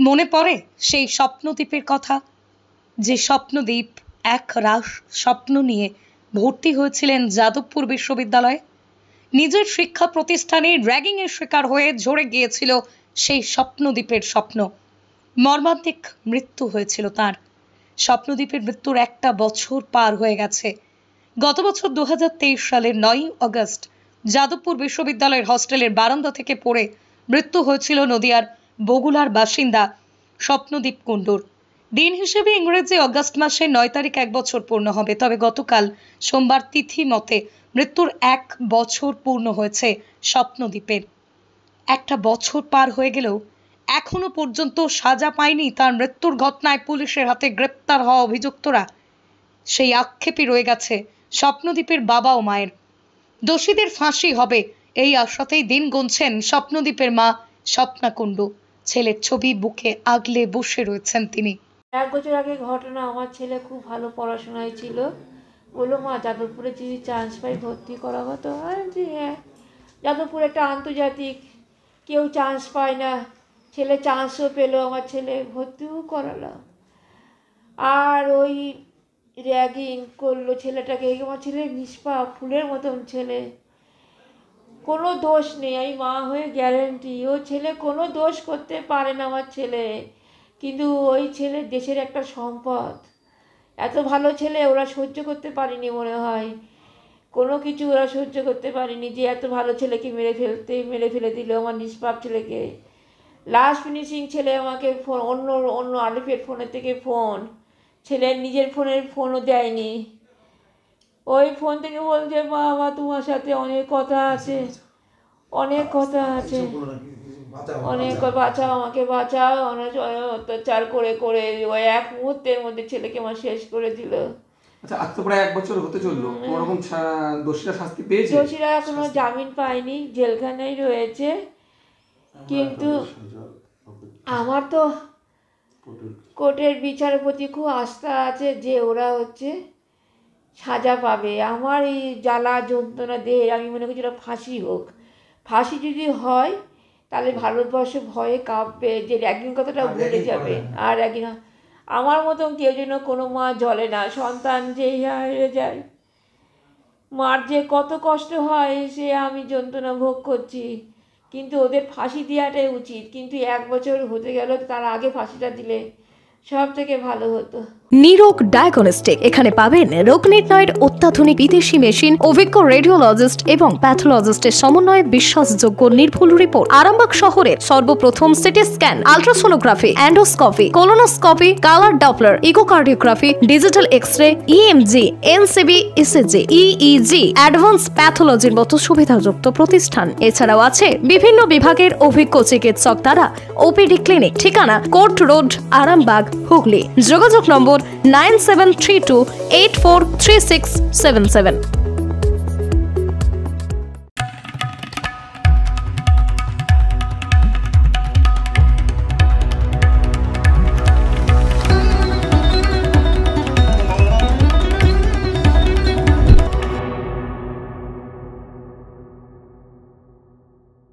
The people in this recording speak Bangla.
মনে পড়ে সেই স্বপ্নদ্বীপের কথা, যে স্বপ্নদ্বীপ এক রাস স্বপ্ন নিয়ে ভর্তি হয়েছিলেন যাদবপুর বিশ্ববিদ্যালয়ে। নিজের শিক্ষা প্রতিষ্ঠানে র্যাগিংয়ের শিকার হয়ে ঝরে গিয়েছিল সেই স্বপ্নদ্বীপের স্বপ্ন। মর্মান্তিক মৃত্যু হয়েছিল তার। স্বপ্নদ্বীপের মৃত্যুর একটা বছর পার হয়ে গেছে। গত বছর 2023 সালের 9 আগস্ট যাদবপুর বিশ্ববিদ্যালয়ের হস্টেলের বারান্দা থেকে পড়ে মৃত্যু হয়েছিল নদিয়ার বগুলার বাসিন্দা স্বপ্নদ্বীপ কুণ্ডুর। দিন হিসেবে ইংরেজি অগস্ট মাসের 9 তারিখ 1 বছর পূর্ণ হবে। তবে গতকাল সোমবার তিথি মতে মৃত্যুর 1 বছর পূর্ণ হয়েছে স্বপ্নদ্বীপের। একটা বছর পার হয়ে গেলেও এখনো পর্যন্ত সাজা পায়নি তার মৃত্যুর ঘটনায় পুলিশের হাতে গ্রেপ্তার হওয়া অভিযুক্তরা। সেই আক্ষেপই রয়ে গেছে স্বপ্নদ্বীপের বাবা ও মায়ের। দোষীদের ফাঁসি হবে এই আশাতেই দিন গুনছেন স্বপ্নদ্বীপের মা স্বপ্না কুণ্ডু। ছেলের ছবি বুকে আগলে বসে রয়েছেন তিনি। 1 বছর আগে ঘটনা, আমার ছেলে খুব ভালো পড়াশোনায় ছিল, বললো মা যাদবপুরে যদি চান্স পাই ভর্তি করা হতো। যে হ্যাঁ, যাদবপুর একটা আন্তর্জাতিক, কেউ চান্স পায় না, ছেলে চান্সও পেলো, আমার ছেলে ভর্তিও করালাম। আর ওই র্যাগিং করলো ছেলেটাকে। আমার ছেলে নিষ্পাপ, ফুলের মতন ছেলে, কোনো দোষ নেই, আমি মা হয়ে গ্যারেন্টি ও ছেলে কোনো দোষ করতে পারে না আমার ছেলে। কিন্তু ওই ছেলে দেশের একটা সম্পদ। এত ভালো ছেলে ওরা সহ্য করতে পারেনি, মনে হয় কোনো কিছু ওরা সহ্য করতে পারেনি যে এত ভালো ছেলেকে মেরে ফেলে দিল আমার নিষ্পাপ ছেলেকে। লাস্ট ফিনিশিং ছেলে আমাকে ফোন, অন্য আলিফের ফোনের থেকে ফোন, ছেলের নিজের ফোনও দেয়নি। ওই ফোন থেকে বলছে বাবা তোমার সাথে অনেক কথা আছে, অনেক কথা আছে, অনেক বাঁচাও, আমাকে বাঁচাও, অনেক অত্যাচার করে করে ওই 1 মুহূর্তের মধ্যে ছেলেকে আমার শেষ করে দিল। আচ্ছা, আজ তো প্রায় 1 বছর হতে চললো, কোনো রকম দোষীরা শাস্তি পেয়েছে? দোষীরা এখনো জামিন পায়নি, জেলখানায় রয়েছে। কিন্তু আমার তো কোর্টের বিচারের প্রতি খুব আস্থা আছে যে ওরা সাজা পাবে। আমার এই জ্বালা যন্ত্রণা দেহে আমি মনে করছি ওরা ফাঁসি হোক। ফাঁসি যদি হয় তাহলে ভারতবর্ষ ভয়ে কাঁপবে, যে র্যাগিং কথাটা ভুলে যাবে। আর র্যাগিং আমার মতন কেউ যেন কোনো মা জ্বলে না, সন্তান যে হেরে যায়, মার যে কত কষ্ট হয় সে আমি যন্ত্রণা ভোগ করছি। কিন্তু ওদের ফাঁসি দেওয়াটাই উচিত। কিন্তু 1 বছর হতে গেল, তার আগে ফাঁসিটা দিলে সব থেকে ভালো হতো। নিরোগ ডায়াগনস্টিক, এখানে পাবেন রোগ নির্ণয়ের অত্যাধুনিক বিদেশি মেশিন, অভিজ্ঞ রেডিওলজিস্ট এবং প্যাথোলজিস্টের সমন্বয়ে বিশ্বাসযোগ্য নির্ভুল রিপোর্ট। আরামবাগ শহরের সর্বপ্রথম CT scan, ultrasonography, endoscopy, colonoscopy, colour Doppler, echocardiography, digital X-ray, EMG, NCV, ECG, EEG, advance প্যাথোলজির মতো সুবিধাযুক্ত প্রতিষ্ঠান। এছাড়াও আছে বিভিন্ন বিভাগের অভিজ্ঞ চিকিৎসক দ্বারা ওপিডি ক্লিনিক। ঠিকানা কোর্ট রোড, আরামবাগ, হুগলি। যোগাযোগ নম্বর 9732843677।